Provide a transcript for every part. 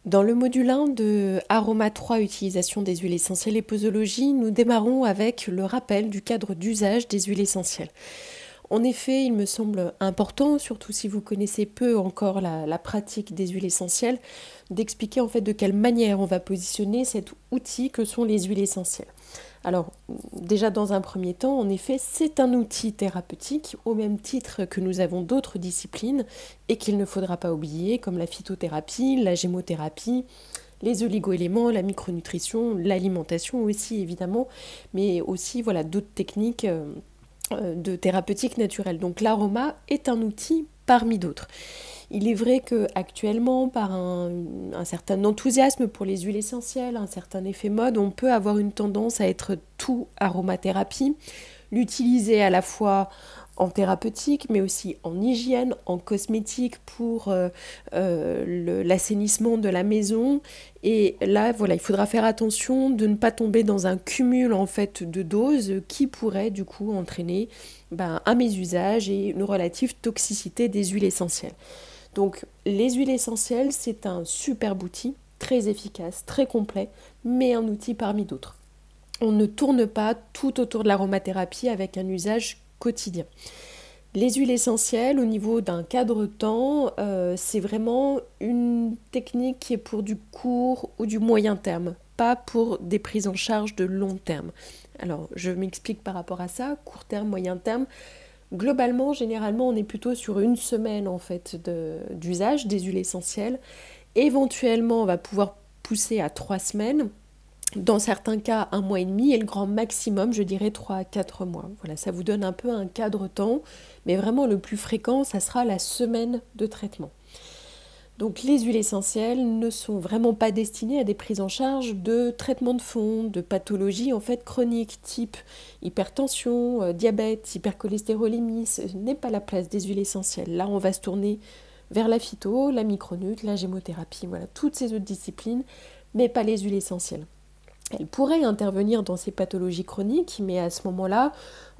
Dans le module 1 de Aroma 3, utilisation des huiles essentielles et posologie, nous démarrons avec le rappel du cadre d'usage des huiles essentielles. En effet, il me semble important, surtout si vous connaissez peu encore la pratique des huiles essentielles, d'expliquer en fait de quelle manière on va positionner cet outil que sont les huiles essentielles. Alors, déjà dans un premier temps, en effet, c'est un outil thérapeutique au même titre que nous avons d'autres disciplines et qu'il ne faudra pas oublier, comme la phytothérapie, la gémothérapie, les oligoéléments, la micronutrition, l'alimentation aussi évidemment, mais aussi voilà d'autres techniques de thérapeutique naturelle. Donc l'aroma est un outil parmi d'autres. Il est vrai qu'actuellement, par un certain enthousiasme pour les huiles essentielles, un certain effet mode, on peut avoir une tendance à être tout aromathérapie, l'utiliser à la fois en thérapeutique, mais aussi en hygiène, en cosmétique pour l'assainissement de la maison. Et là, voilà, il faudra faire attention de ne pas tomber dans un cumul en fait de doses qui pourrait du coup entraîner un mésusage et une relative toxicité des huiles essentielles. Donc les huiles essentielles, c'est un superbe outil, très efficace, très complet, mais un outil parmi d'autres. On ne tourne pas tout autour de l'aromathérapie avec un usage quotidien. Les huiles essentielles, au niveau d'un cadre temps, c'est vraiment une technique qui est pour du court ou du moyen terme, pas pour des prises en charge de long terme. Alors, je m'explique par rapport à ça, court terme, moyen terme. Globalement, généralement, on est plutôt sur une semaine en fait d'usage des huiles essentielles. Éventuellement, on va pouvoir pousser à 3 semaines. Dans certains cas, 1 mois et demi, et le grand maximum, je dirais 3 à 4 mois. Voilà, ça vous donne un peu un cadre temps, mais vraiment le plus fréquent, ça sera la semaine de traitement. Donc les huiles essentielles ne sont vraiment pas destinées à des prises en charge de traitement de fond, de pathologies en fait chroniques, type hypertension, diabète, hypercholestérolémie. Ce n'est pas la place des huiles essentielles. Là, on va se tourner vers la phyto, la micronut, la gémothérapie, voilà, toutes ces autres disciplines, mais pas les huiles essentielles. Elle pourrait intervenir dans ces pathologies chroniques, mais à ce moment-là,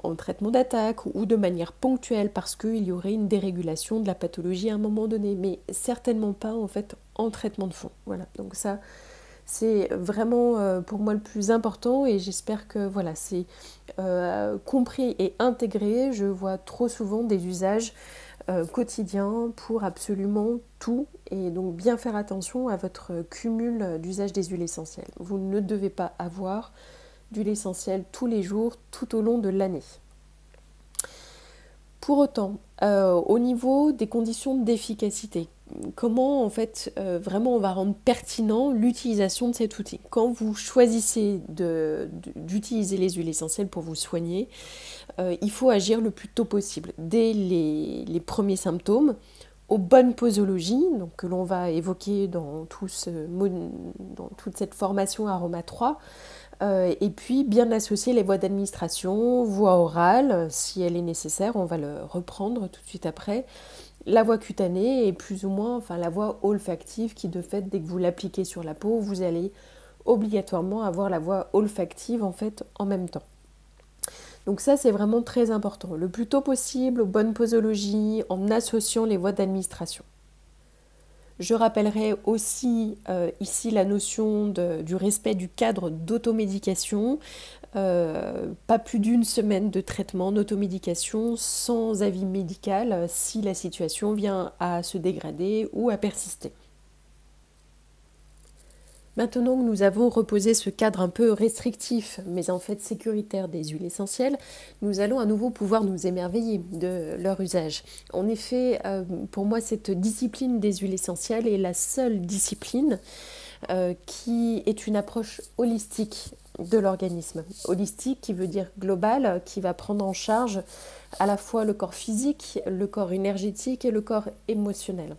en traitement d'attaque ou de manière ponctuelle, parce qu'il y aurait une dérégulation de la pathologie à un moment donné, mais certainement pas en fait en traitement de fond. Voilà, donc ça, c'est vraiment pour moi le plus important et j'espère que voilà, c'est compris et intégré. Je vois trop souvent des usages quotidien pour absolument tout et donc bien faire attention à votre cumul d'usage des huiles essentielles. Vous ne devez pas avoir d'huile essentielle tous les jours tout au long de l'année. Pour autant, au niveau des conditions d'efficacité, comment en fait vraiment on va rendre pertinent l'utilisation de cet outil. Quand vous choisissez d'utiliser les huiles essentielles pour vous soigner, il faut agir le plus tôt possible, dès les premiers symptômes, aux bonnes posologies, donc que l'on va évoquer dans toute cette formation Aroma 3, et puis bien associer les voies d'administration, voie orale, si elle est nécessaire, on va le reprendre tout de suite après, la voie cutanée et plus ou moins enfin, la voie olfactive qui de fait, dès que vous l'appliquez sur la peau, vous allez obligatoirement avoir la voie olfactive en fait en même temps. Donc ça, c'est vraiment très important. Le plus tôt possible, aux bonnes posologies, en associant les voies d'administration. Je rappellerai aussi ici la notion du respect du cadre d'automédication. Pas plus d'une semaine de traitement d'automédication sans avis médical si la situation vient à se dégrader ou à persister. Maintenant que nous avons reposé ce cadre un peu restrictif, mais en fait sécuritaire des huiles essentielles, nous allons à nouveau pouvoir nous émerveiller de leur usage. En effet, pour moi, cette discipline des huiles essentielles est la seule discipline qui est une approche holistique de l'organisme. Holistique qui veut dire global, qui va prendre en charge à la fois le corps physique, le corps énergétique et le corps émotionnel.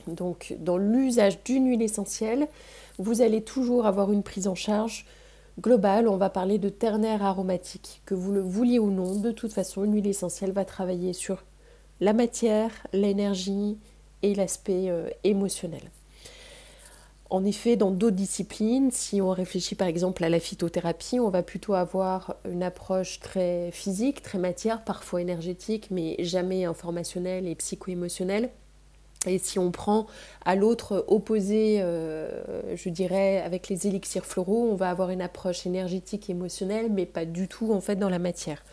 Donc, dans l'usage d'une huile essentielle, vous allez toujours avoir une prise en charge globale. On va parler de ternaire aromatique. Que vous le vouliez ou non, de toute façon, une huile essentielle va travailler sur la matière, l'énergie et l'aspect émotionnel. En effet, dans d'autres disciplines, si on réfléchit par exemple à la phytothérapie, on va plutôt avoir une approche très physique, très matière, parfois énergétique, mais jamais informationnelle et psycho-émotionnelle. Et si on prend à l'autre opposé, je dirais, avec les élixirs floraux, on va avoir une approche énergétique, émotionnelle, mais pas du tout en fait dans la matière.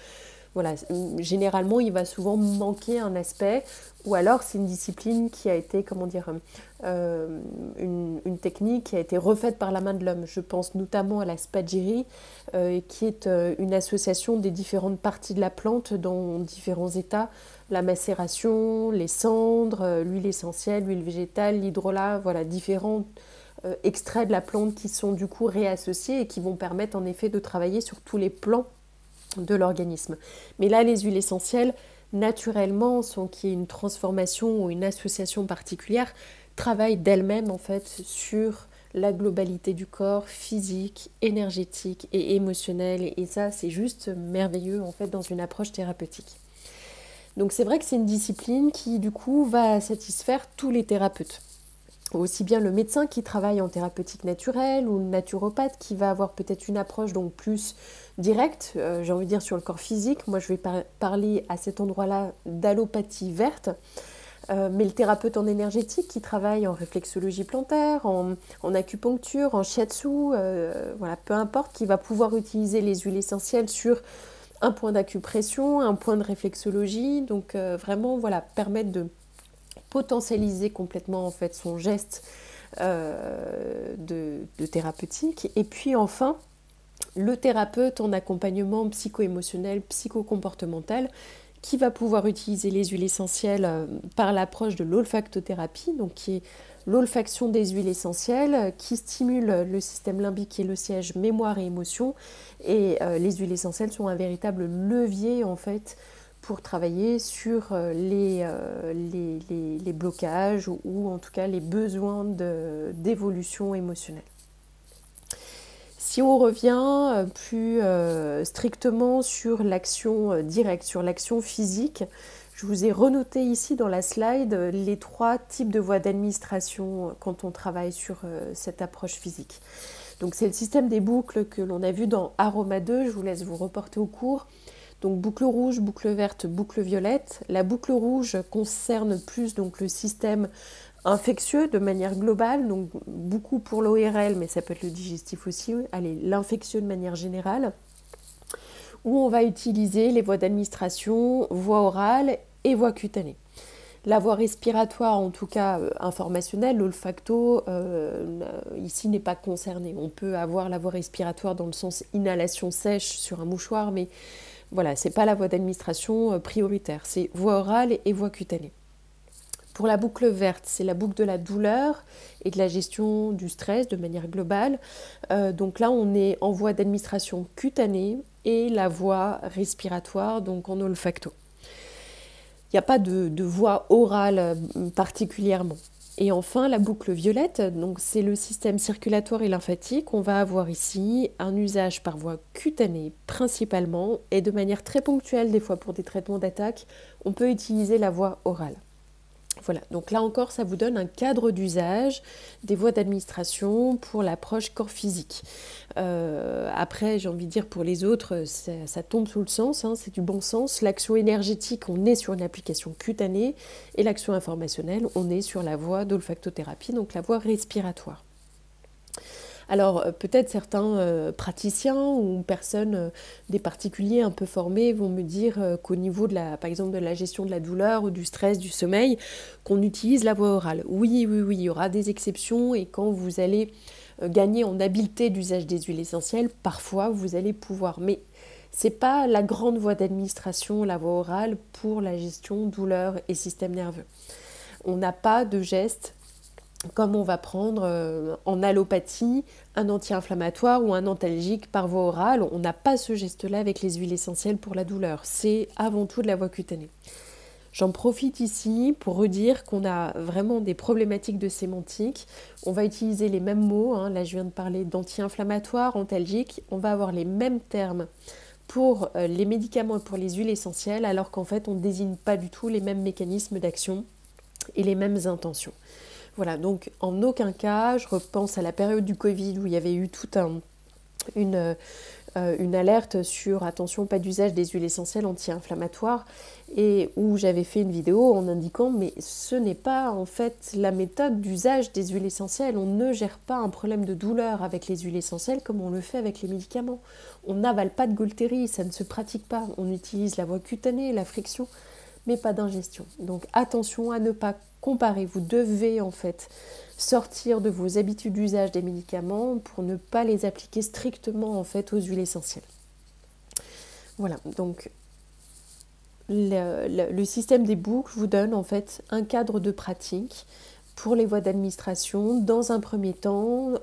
Voilà, généralement, il va souvent manquer un aspect, ou alors c'est une discipline qui a été, comment dire, une technique qui a été refaite par la main de l'homme. Je pense notamment à la spagyrie, qui est une association des différentes parties de la plante dans différents états. La macération, les cendres, l'huile essentielle, l'huile végétale, l'hydrolat, voilà, différents extraits de la plante qui sont du coup réassociés et qui vont permettre en effet de travailler sur tous les plans de l'organisme. Mais là, les huiles essentielles, naturellement, sans qu'il y ait une transformation ou une association particulière, travaillent d'elles-mêmes en fait sur la globalité du corps, physique, énergétique et émotionnel. Et ça, c'est juste merveilleux en fait dans une approche thérapeutique. Donc c'est vrai que c'est une discipline qui du coup va satisfaire tous les thérapeutes. Aussi bien le médecin qui travaille en thérapeutique naturelle ou le naturopathe qui va avoir peut-être une approche donc plus directe, j'ai envie de dire sur le corps physique. Moi je vais parler à cet endroit-là d'allopathie verte, mais le thérapeute en énergétique qui travaille en réflexologie plantaire, en acupuncture, en shiatsu, voilà, peu importe, qui va pouvoir utiliser les huiles essentielles sur un point d'acupression, un point de réflexologie, donc vraiment voilà, permettre de potentialiser complètement en fait son geste de thérapeutique. Et puis enfin, le thérapeute en accompagnement psycho-émotionnel, psycho-comportemental, qui va pouvoir utiliser les huiles essentielles par l'approche de l'olfactothérapie, donc qui est l'olfaction des huiles essentielles, qui stimule le système limbique et le siège mémoire et émotion. Et les huiles essentielles sont un véritable levier en fait pour travailler sur les blocages ou en tout cas les besoins d'évolution émotionnelle. Si on revient plus strictement sur l'action directe, sur l'action physique, je vous ai renoté ici dans la slide les 3 types de voies d'administration quand on travaille sur cette approche physique. Donc c'est le système des boucles que l'on a vu dans Aroma 2, je vous laisse vous reporter au cours. Donc boucle rouge, boucle verte, boucle violette. La boucle rouge concerne plus donc le système infectieux de manière globale, donc beaucoup pour l'ORL, mais ça peut être le digestif aussi, allez, l'infectieux de manière générale, où on va utiliser les voies d'administration, voie orale et voie cutanée. La voie respiratoire, en tout cas informationnelle, l'olfacto, ici n'est pas concernée. On peut avoir la voie respiratoire dans le sens inhalation sèche sur un mouchoir, mais voilà, ce n'est pas la voie d'administration prioritaire, c'est voie orale et voie cutanée. Pour la boucle verte, c'est la boucle de la douleur et de la gestion du stress de manière globale. Donc là, on est en voie d'administration cutanée et la voie respiratoire, donc en olfacto. Il n'y a pas de voie orale particulièrement. Et enfin, la boucle violette, donc c'est le système circulatoire et lymphatique. On va avoir ici un usage par voie cutanée principalement et de manière très ponctuelle, des fois pour des traitements d'attaque, on peut utiliser la voie orale. Voilà, donc là encore, ça vous donne un cadre d'usage des voies d'administration pour l'approche corps physique. Après, j'ai envie de dire pour les autres, ça tombe sous le sens, hein, c'est du bon sens. L'action énergétique, on est sur une application cutanée et l'action informationnelle, on est sur la voie d'olfactothérapie, donc la voie respiratoire. Alors peut-être certains praticiens ou personnes, des particuliers un peu formés vont me dire qu'au niveau par exemple de la gestion de la douleur ou du stress, du sommeil, qu'on utilise la voie orale. Oui, il y aura des exceptions et quand vous allez gagner en habileté d'usage des huiles essentielles, parfois vous allez pouvoir. Mais ce n'est pas la grande voie d'administration, la voie orale, pour la gestion douleur et système nerveux. On n'a pas de geste comme on va prendre en allopathie un anti-inflammatoire ou un antalgique par voie orale. On n'a pas ce geste-là avec les huiles essentielles pour la douleur. C'est avant tout de la voie cutanée. J'en profite ici pour redire qu'on a vraiment des problématiques de sémantique. On va utiliser les mêmes mots. Hein. Là, je viens de parler d'anti-inflammatoire, antalgique. On va avoir les mêmes termes pour les médicaments et pour les huiles essentielles, alors qu'en fait, on ne désigne pas du tout les mêmes mécanismes d'action et les mêmes intentions. Voilà, donc en aucun cas, je repense à la période du Covid où il y avait eu toute une une alerte sur attention, pas d'usage des huiles essentielles anti-inflammatoires, et où j'avais fait une vidéo en indiquant mais ce n'est pas en fait la méthode d'usage des huiles essentielles. On ne gère pas un problème de douleur avec les huiles essentielles comme on le fait avec les médicaments. On n'avale pas de Gaultérie, ça ne se pratique pas. On utilise la voie cutanée, la friction, mais pas d'ingestion. Donc attention à ne pas comparer. Vous devez en fait sortir de vos habitudes d'usage des médicaments pour ne pas les appliquer strictement en fait aux huiles essentielles. Voilà, donc le système des boucles vous donne en fait un cadre de pratique pour les voies d'administration. Dans un premier temps,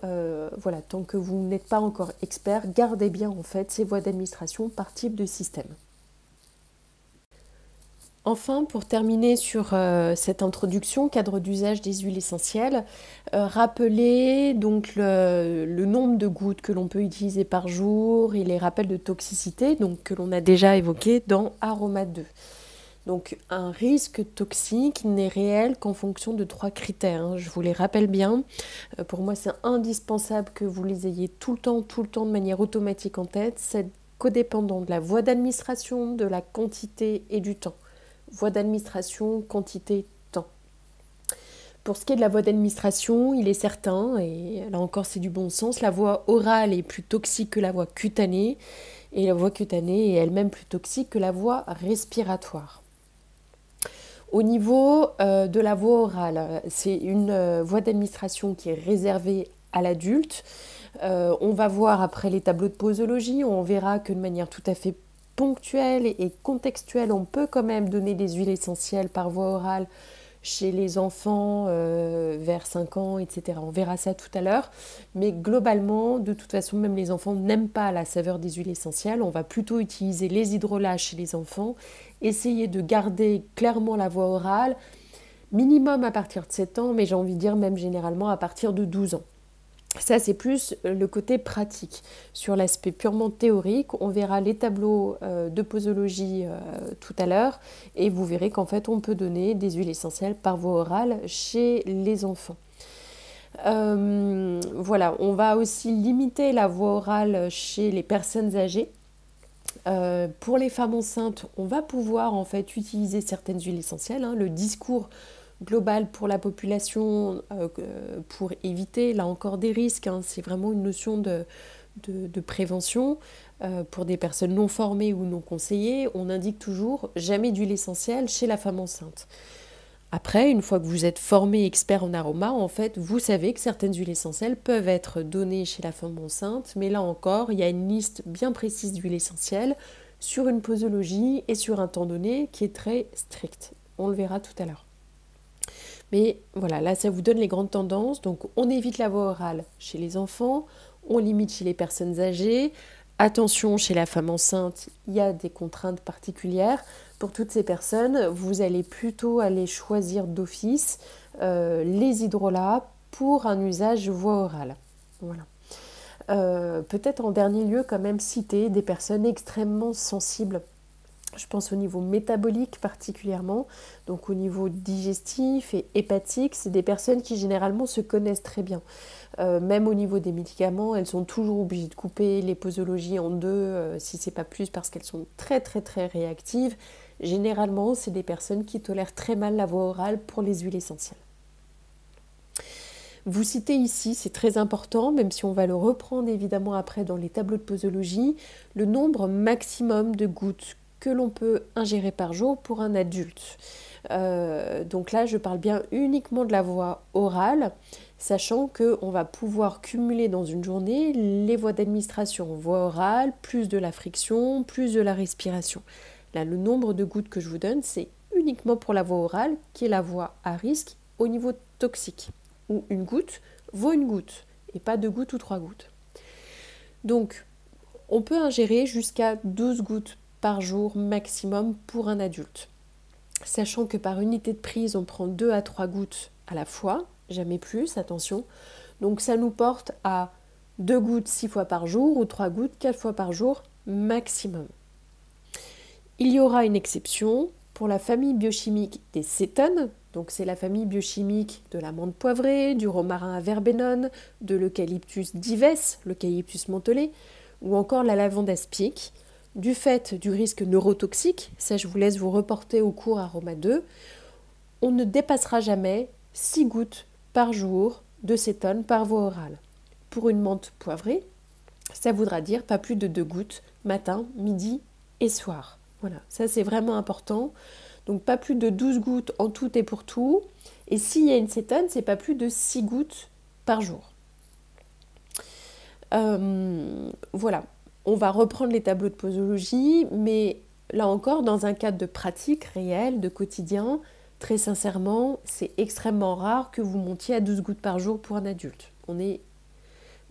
voilà, tant que vous n'êtes pas encore expert, gardez bien en fait ces voies d'administration par type de système. Enfin, pour terminer sur cette introduction, cadre d'usage des huiles essentielles, rappelez donc le nombre de gouttes que l'on peut utiliser par jour et les rappels de toxicité donc, que l'on a déjà évoqués dans Aroma 2. Donc un risque toxique n'est réel qu'en fonction de 3 critères, hein. Je vous les rappelle bien. Pour moi, c'est indispensable que vous les ayez tout le temps de manière automatique en tête. C'est codépendant de la voie d'administration, de la quantité et du temps. Voie d'administration, quantité, temps. Pour ce qui est de la voie d'administration, il est certain, et là encore c'est du bon sens, la voie orale est plus toxique que la voie cutanée, et la voie cutanée est elle-même plus toxique que la voie respiratoire. Au niveau de la voie orale, c'est une voie d'administration qui est réservée à l'adulte. On va voir après les tableaux de posologie, on verra que de manière tout à fait ponctuelle et contextuelle, on peut quand même donner des huiles essentielles par voie orale chez les enfants vers 5 ans, etc. On verra ça tout à l'heure. Mais globalement, de toute façon, même les enfants n'aiment pas la saveur des huiles essentielles. On va plutôt utiliser les hydrolats chez les enfants. Essayer de garder clairement la voie orale, minimum à partir de 7 ans, mais j'ai envie de dire même généralement à partir de 12 ans. Ça, c'est plus le côté pratique. Sur l'aspect purement théorique, on verra les tableaux de posologie tout à l'heure et vous verrez qu'en fait, on peut donner des huiles essentielles par voie orale chez les enfants. Voilà, on va aussi limiter la voie orale chez les personnes âgées. Pour les femmes enceintes, on va pouvoir en fait utiliser certaines huiles essentielles. Le discours global pour la population pour éviter là encore des risques, c'est vraiment une notion de prévention pour des personnes non formées ou non conseillées. On indique toujours jamais d'huile essentielle chez la femme enceinte. Après, une fois que vous êtes formé expert en aroma, en fait, vous savez que certaines huiles essentielles peuvent être données chez la femme enceinte, mais là encore, il y a une liste bien précise d'huiles essentielles sur une posologie et sur un temps donné qui est très stricte. On le verra tout à l'heure. Mais voilà, là, ça vous donne les grandes tendances. Donc, on évite la voie orale chez les enfants, on limite chez les personnes âgées. Attention, chez la femme enceinte, il y a des contraintes particulières. Pour toutes ces personnes, vous allez plutôt aller choisir d'office les hydrolats pour un usage voie orale. Voilà. Peut-être en dernier lieu, quand même, citer des personnes extrêmement sensibles. Je pense au niveau métabolique particulièrement, donc au niveau digestif et hépatique, c'est des personnes qui généralement se connaissent très bien. Même au niveau des médicaments, elles sont toujours obligées de couper les posologies en deux, si c'est pas plus, parce qu'elles sont très réactives. Généralement, c'est des personnes qui tolèrent très mal la voie orale pour les huiles essentielles. Vous citez ici, c'est très important, même si on va le reprendre évidemment après dans les tableaux de posologie, le nombre maximum de gouttes que l'on peut ingérer par jour pour un adulte. Donc là, je parle bien uniquement de la voie orale, sachant qu'on va pouvoir cumuler dans une journée les voies d'administration, voie orale, plus de la friction, plus de la respiration. Là, le nombre de gouttes que je vous donne, c'est uniquement pour la voie orale, qui est la voie à risque au niveau toxique, où une goutte vaut une goutte, et pas 2 gouttes ou 3 gouttes. Donc, on peut ingérer jusqu'à 12 gouttes par jour maximum pour un adulte. Sachant que par unité de prise, on prend 2 à 3 gouttes à la fois, jamais plus, attention. Donc ça nous porte à 2 gouttes 6 fois par jour ou 3 gouttes 4 fois par jour maximum. Il y aura une exception pour la famille biochimique des cétones, donc c'est la famille biochimique de la menthe poivrée, du romarin à verbenone, de l'eucalyptus dives, l'eucalyptus mentholé. ou encore la lavande aspic, du fait du risque neurotoxique, ça je vous laisse vous reporter au cours Aroma 2, on ne dépassera jamais 6 gouttes par jour de cétone par voie orale. Pour une menthe poivrée, ça voudra dire pas plus de 2 gouttes matin, midi et soir. Voilà, ça c'est vraiment important. Donc pas plus de 12 gouttes en tout et pour tout. Et s'il y a une cétone, c'est pas plus de 6 gouttes par jour. Voilà, on va reprendre les tableaux de posologie, mais là encore, dans un cadre de pratique réelle, de quotidien, très sincèrement, c'est extrêmement rare que vous montiez à 12 gouttes par jour pour un adulte. On est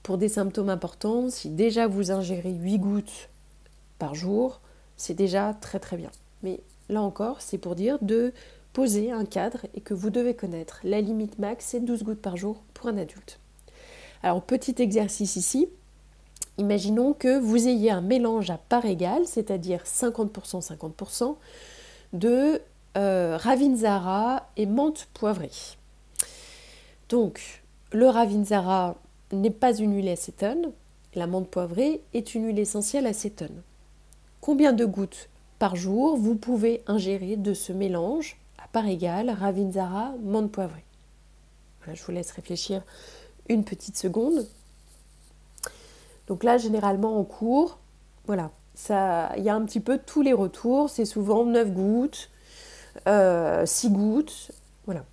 pour des symptômes importants, si déjà vous ingérez 8 gouttes par jour, c'est déjà très très bien. Mais là encore, c'est pour dire de poser un cadre et que vous devez connaître. La limite max, c'est 12 gouttes par jour pour un adulte. Alors, petit exercice ici. Imaginons que vous ayez un mélange à part égale, c'est-à-dire 50%, 50% de Ravinzara et menthe poivrée. Donc, le Ravinzara n'est pas une huile acétone, la menthe poivrée est une huile essentielle acétone. Combien de gouttes par jour vous pouvez ingérer de ce mélange à part égale Ravinzara, menthe poivrée? Voilà, je vous laisse réfléchir une petite seconde. Donc là, généralement en cours, voilà, il y a un petit peu tous les retours, c'est souvent 9 gouttes, 6 gouttes, voilà.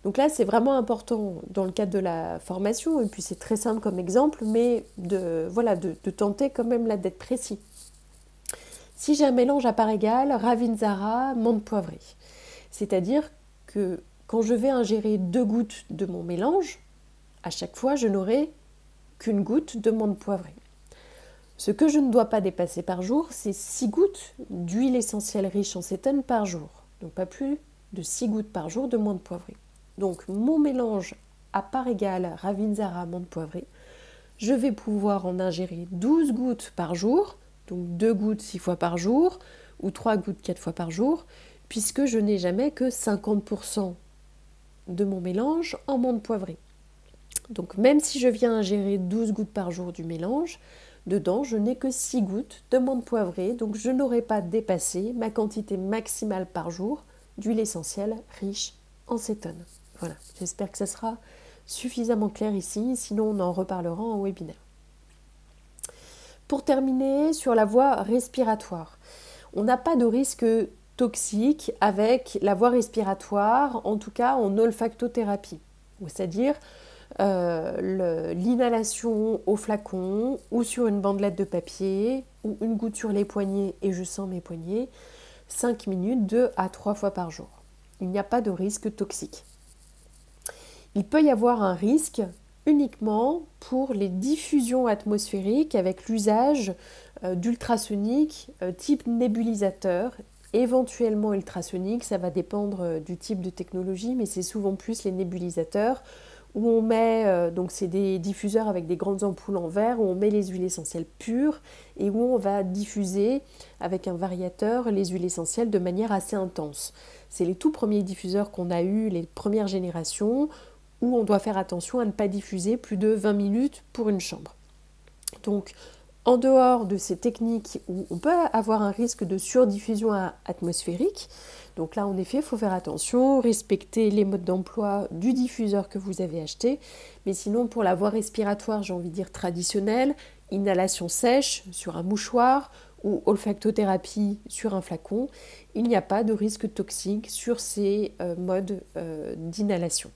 Donc là, c'est vraiment important dans le cadre de la formation, et puis c'est très simple comme exemple, mais de tenter quand même là d'être précis. Si j'ai un mélange à part égale, Ravinzara, menthe poivrée, c'est-à-dire que quand je vais ingérer 2 gouttes de mon mélange, à chaque fois, je n'aurai qu'une goutte de menthe poivrée. Ce que je ne dois pas dépasser par jour, c'est 6 gouttes d'huile essentielle riche en cétone par jour. Donc pas plus de 6 gouttes par jour de menthe poivrée. Donc mon mélange à part égale Ravinzara, menthe poivrée, je vais pouvoir en ingérer 12 gouttes par jour, donc 2 gouttes 6 fois par jour, ou 3 gouttes 4 fois par jour, puisque je n'ai jamais que 50% de mon mélange en menthe poivrée. Donc même si je viens ingérer 12 gouttes par jour du mélange, dedans je n'ai que 6 gouttes de menthe poivrée, donc je n'aurai pas dépassé ma quantité maximale par jour d'huile essentielle riche en cétone. Voilà, j'espère que ça sera suffisamment clair ici, sinon on en reparlera en webinaire. Pour terminer, sur la voie respiratoire, on n'a pas de risque toxique avec la voie respiratoire, en tout cas en olfactothérapie, c'est-à-dire l'inhalation au flacon ou sur une bandelette de papier ou une goutte sur les poignets et je sens mes poignets, 5 minutes 2 à 3 fois par jour. Il n'y a pas de risque toxique. Il peut y avoir un risque uniquement pour les diffusions atmosphériques avec l'usage d'ultrasoniques type nébulisateur, éventuellement ultrasonique, ça va dépendre du type de technologie, mais c'est souvent plus les nébulisateurs où on met, donc c'est des diffuseurs avec des grandes ampoules en verre, où on met les huiles essentielles pures et où on va diffuser avec un variateur les huiles essentielles de manière assez intense. C'est les tout premiers diffuseurs qu'on a eus, les premières générations, où on doit faire attention à ne pas diffuser plus de 20 minutes pour une chambre. Donc, en dehors de ces techniques où on peut avoir un risque de surdiffusion atmosphérique, donc là en effet il faut faire attention, respecter les modes d'emploi du diffuseur que vous avez acheté, mais sinon pour la voie respiratoire, j'ai envie de dire traditionnelle, inhalation sèche sur un mouchoir ou olfactothérapie sur un flacon, il n'y a pas de risque toxique sur ces modes d'inhalation.